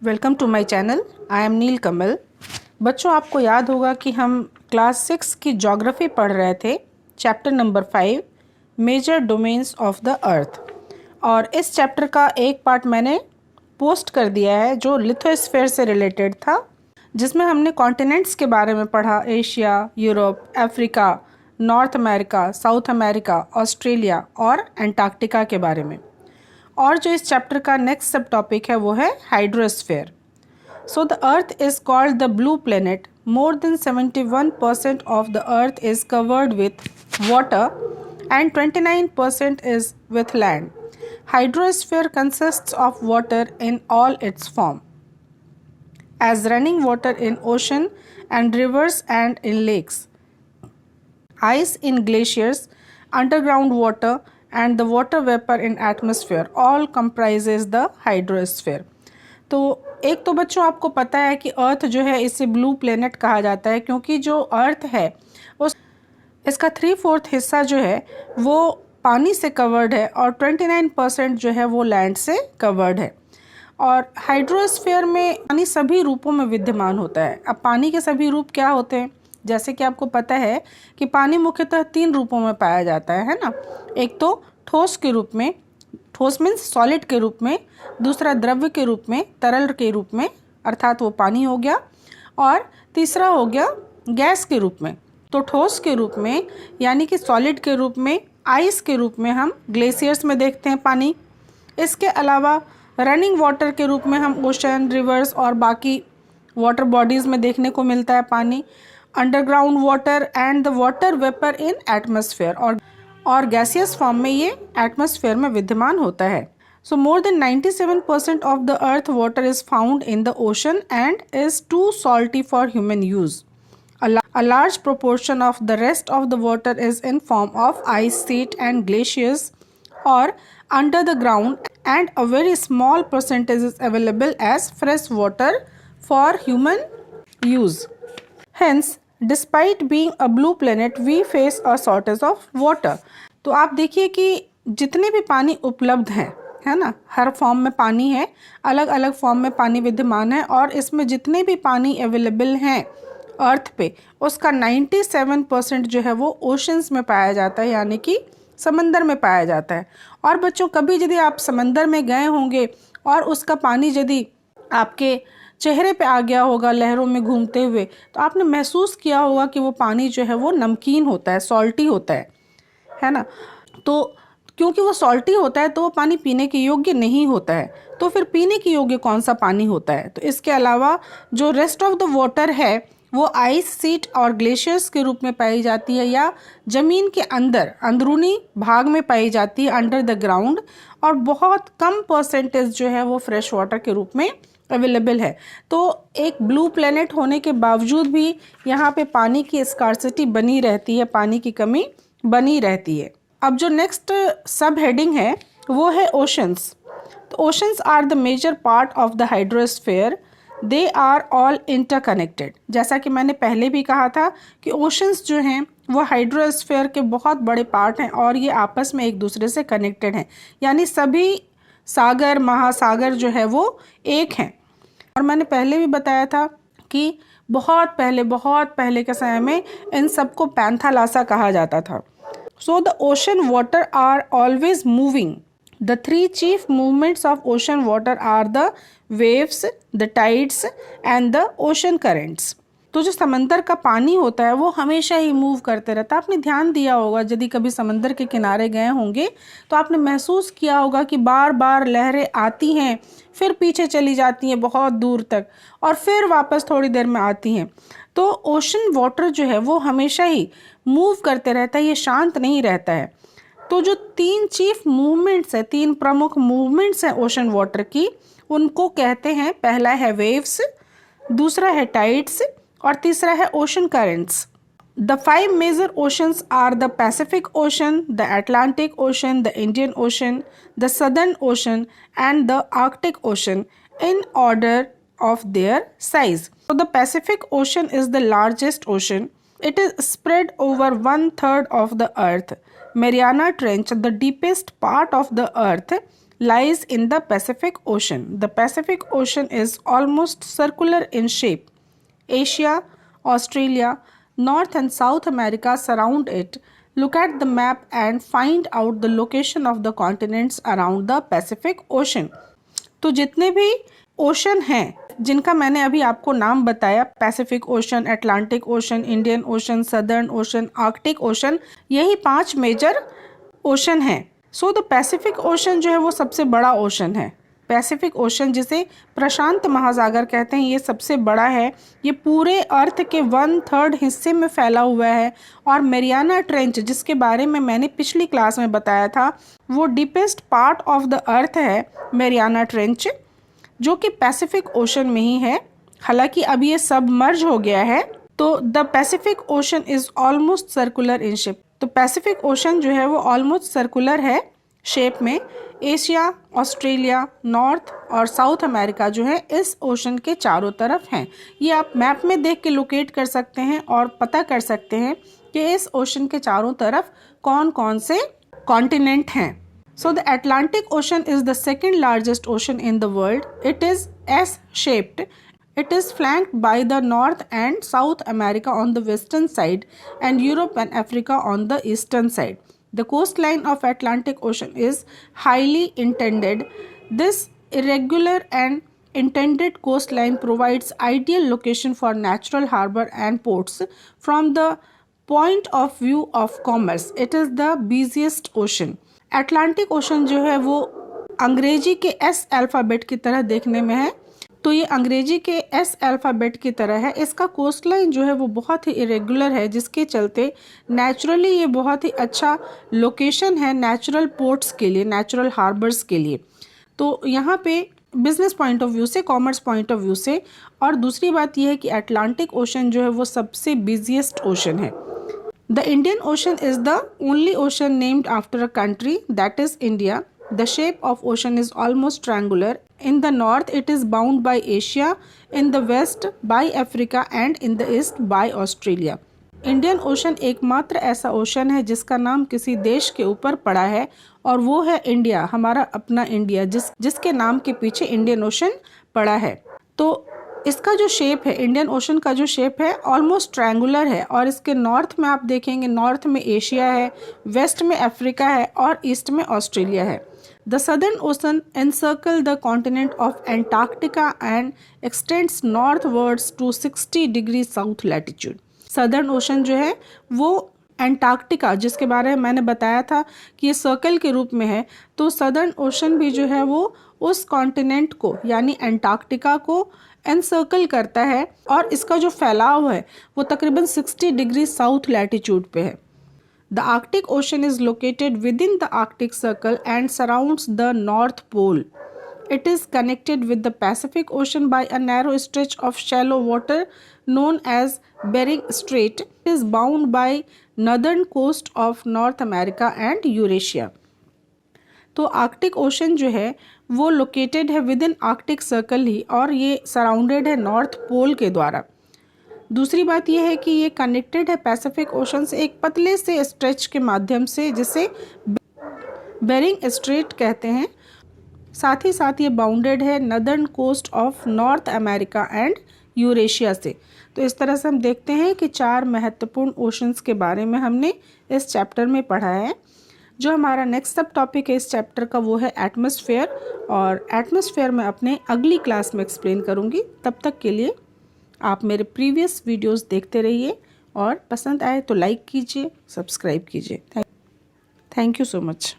Welcome to my channel. I am Neel Kamal. बच्चों, आपको याद होगा कि हम क्लास 6 की ज्योग्राफी पढ़ रहे थे, chapter number 5 major domains of the earth. और इस चैप्टर का एक पार्ट मैंने पोस्ट कर दिया है जो लिथोस्फीयर से रिलेटेड था, जिसमें हमने कॉन्टिनेंट्स के बारे में पढ़ा। Asia, Europe, Africa, north America, south America, Australia और एंटार्क्टिका के बारे में। और जो इस चैप्टर का नेक्स्ट सब टॉपिक है वो है hydrosphere. So the earth is called the blue planet. More than 71% of the earth is covered with water and 29% is with land. Hydrosphere consists of water in all its form, as running water in ocean and rivers and in lakes, ice in glaciers, underground water and the water vapor in atmosphere all comprises the hydrosphere. तो एक तो बच्चों आपको पता है कि अर्थ जो है इसे ब्लू प्लेनेट कहा जाता है, क्योंकि जो अर्थ है इसका 3/4 हिस्सा जो है वो पानी से कवर्ड है और 29% जो है वो लैंड से कवर्ड है। और हाइड्रोस्फीयर में पानी सभी रूपों में विद्यमान होता है। अब पानी के सभी रूप क्या होते हैं, जैसे कि आपको पता है कि पानी मुख्यतः 3 रूपों में पाया जाता है ना। एक तो ठोस के रूप में, ठोस मीन्स सॉलिड के रूप में, दूसरा द्रव्य के रूप में, तरल के रूप में, अर्थात वो पानी हो गया, और तीसरा हो गया गैस के रूप में। तो ठोस के रूप में यानी कि सॉलिड के रूप में, आइस के रूप में हम ग्लेशियर्स में देखते हैं पानी। इसके अलावा रनिंग वाटर के रूप में हम ओशन, रिवर्स और बाकी वाटर बॉडीज़ में देखने को मिलता है पानी। Underground water and the water vapour in atmosphere, और गैसियस फॉर्म में ये एटमॉस्फेयर में विद्यमान होता है। So more than 97% of the earth water is found in the ocean and is too salty for human use. A large proportion of the rest of the water is in form of ice sheet and glaciers or under the ground, and a very small percentage is available as fresh water for human use. Hence, despite being a blue planet, we face a shortage of water. तो आप देखिए कि जितने भी पानी उपलब्ध हैं, है ना, हर फॉर्म में पानी है, अलग अलग फॉर्म में पानी विद्यमान है, और इसमें जितने भी पानी अवेलेबल हैं अर्थ पे उसका 97% जो है वो ओशंस में पाया जाता है, यानी कि समंदर में पाया जाता है। और बच्चों, कभी यदि आप समंदर में गए होंगे और उसका पानी यदि आपके चेहरे पे आ गया होगा लहरों में घूमते हुए, तो आपने महसूस किया होगा कि वो पानी जो है वो नमकीन होता है, सॉल्टी होता है ना। तो क्योंकि वो सॉल्टी होता है तो वो पानी पीने के योग्य नहीं होता है। तो फिर पीने के योग्य कौन सा पानी होता है? तो इसके अलावा जो रेस्ट ऑफ द वाटर है वो आइस सीट और ग्लेशियर्स के रूप में पाई जाती है, या ज़मीन के अंदर अंदरूनी भाग में पाई जाती है, अंडर द ग्राउंड, और बहुत कम परसेंटेज जो है वो फ्रेश वाटर के रूप में अवेलेबल है। तो एक ब्लू प्लेनेट होने के बावजूद भी यहाँ पे पानी की स्कार्सिटी बनी रहती है, पानी की कमी बनी रहती है। अब जो नेक्स्ट सब हेडिंग है वो है ओशंस। तो oceans are the major part of the hydrosphere. They are all interconnected. जैसा कि मैंने पहले भी कहा था कि ओशंस जो हैं वो हाइड्रोस्फीयर के बहुत बड़े पार्ट हैं और ये आपस में एक दूसरे से कनेक्टेड हैं, यानी सभी सागर, महासागर जो है वो एक हैं। और मैंने पहले भी बताया था कि बहुत पहले के समय में इन सबको पैंथालासा कहा जाता था। So the ocean water are always moving. The 3 chief movements of ocean water are the waves, the tides and the ocean currents. तो जो समंदर का पानी होता है वो हमेशा ही मूव करते रहता है। आपने ध्यान दिया होगा, यदि कभी समंदर के किनारे गए होंगे तो आपने महसूस किया होगा कि बार बार लहरें आती हैं, फिर पीछे चली जाती हैं बहुत दूर तक, और फिर वापस थोड़ी देर में आती हैं। तो ओशन वाटर जो है वो हमेशा ही मूव करते रहता है, ये शांत नहीं रहता है। तो जो 3 चीफ मूवमेंट्स है, 3 प्रमुख मूवमेंट्स हैं ओशन वाटर की, उनको कहते हैं, पहला है वेव्स, दूसरा है टाइड्स और तीसरा है ocean currents. The 5 major oceans are the Pacific Ocean, the Atlantic Ocean, the Indian Ocean, the Southern Ocean and the Arctic Ocean in order of their size. So the Pacific Ocean is the largest ocean. It is spread over 1/3 of the earth. Mariana Trench, the deepest part of the earth, lies in the Pacific Ocean. The Pacific Ocean is almost circular in shape. Asia, Australia, North and South America surround it. Look at the map and find out the location of the continents around the Pacific Ocean. तो जितने भी ocean हैं जिनका मैंने अभी आपको नाम बताया, Pacific ocean, Atlantic ocean, Indian ocean, southern ocean, Arctic ocean, यही 5 मेजर ओशन हैं। सो द पैसिफिक ओशन जो है वो सबसे बड़ा ओशन है। पैसिफिक ओशन जिसे प्रशांत महासागर कहते हैं, ये सबसे बड़ा है। ये पूरे अर्थ के 1/3 हिस्से में फैला हुआ है। और मैरियाना ट्रेंच जिसके बारे में मैंने पिछली क्लास में बताया था, वो डीपेस्ट पार्ट ऑफ द अर्थ है मैरियाना ट्रेंच, जो कि पैसिफिक ओशन में ही है। हालांकि अब ये सबमर्ज हो गया है। तो the Pacific ocean is almost circular in shape. तो पैसिफिक ओशन जो है वो ऑलमोस्ट सर्कुलर है शेप में। एशिया, ऑस्ट्रेलिया, नॉर्थ और साउथ अमेरिका जो है इस ओशन के चारों तरफ हैं। ये आप मैप में देख के लोकेट कर सकते हैं और पता कर सकते हैं कि इस ओशन के चारों तरफ कौन कौन से कॉन्टिनेंट हैं। So the Atlantic Ocean is the second largest ocean in the world. It is S-shaped. It is flanked by the North and South America on the western side and Europe and Africa on the eastern side. The coastline of Atlantic Ocean is highly indented. This irregular and indented coastline provides ideal location for natural harbor and ports. From the point of view of commerce, it is the busiest ocean. Atlantic ocean जो है वो अंग्रेजी के S alphabet की तरह देखने में है। तो ये अंग्रेजी के एस अल्फ़ाबेट की तरह है। इसका कोस्टलाइन जो है वो बहुत ही इरेगुलर है, जिसके चलते नेचुरली ये बहुत ही अच्छा लोकेशन है नेचुरल पोर्ट्स के लिए, नेचुरल हार्बर्स के लिए। तो यहाँ पे बिजनेस पॉइंट ऑफ व्यू से, कॉमर्स पॉइंट ऑफ व्यू से। और दूसरी बात यह है कि अटलांटिक ओशन जो है वो सबसे बिजिएस्ट ओशन है। The Indian Ocean is the only ocean named after a country, that is India. The shape of ocean is almost triangular. In the north it is bound by Asia, in the west by Africa and in the east by Australia. Indian ocean एकमात्र ऐसा ocean है जिसका नाम किसी देश के ऊपर पड़ा है और वो है इंडिया, हमारा अपना इंडिया, जिसके नाम के पीछे इंडियन ओशन पड़ा है। तो इसका जो शेप है, इंडियन ओशन का जो शेप है ऑलमोस्ट ट्रायंगुलर है। और इसके नॉर्थ में आप देखेंगे, नॉर्थ में एशिया है, वेस्ट में अफ्रीका है और ईस्ट में ऑस्ट्रेलिया है। The Southern Ocean encircle the continent of Antarctica and extends northwards to 60 degree south latitude. Southern Ocean जो है वो एंटार्क्टिका, जिसके बारे में मैंने बताया था कि ये सर्कल के रूप में है, तो सदर्न ओशन भी जो है वो उस कॉन्टिनेंट को यानी एंटार्क्टिका को एनसर्कल करता है। और इसका जो फैलाव है वो तकरीबन 60 डिग्री साउथ लैटिट्यूड पे है। The Arctic Ocean is located within the Arctic Circle and surrounds the North Pole. It is connected with the Pacific Ocean by a narrow stretch of shallow water known as Bering Strait. It is bound by northern coast of North America and Eurasia. तो Arctic ocean जो है वो located है with in Arctic circle ही, और ये surrounded है north pole के द्वारा। दूसरी बात यह है कि ये कनेक्टेड है पैसिफिक ओशन से एक पतले से स्ट्रेच के माध्यम से, जिसे बेरिंग स्ट्रेट कहते हैं। साथ ही साथ ये बाउंडेड है northern coast of North America and Eurasia से। तो इस तरह से हम देखते हैं कि 4 महत्वपूर्ण ओशंस के बारे में हमने इस चैप्टर में पढ़ा है। जो हमारा नेक्स्ट सब टॉपिक है इस चैप्टर का वो है एटमॉस्फेयर, और एटमॉस्फेयर मैं अपने अगली क्लास में एक्सप्लेन करूँगी। तब तक के लिए आप मेरे प्रीवियस वीडियोस देखते रहिए, और पसंद आए तो लाइक कीजिए, सब्सक्राइब कीजिए। Thank you so much.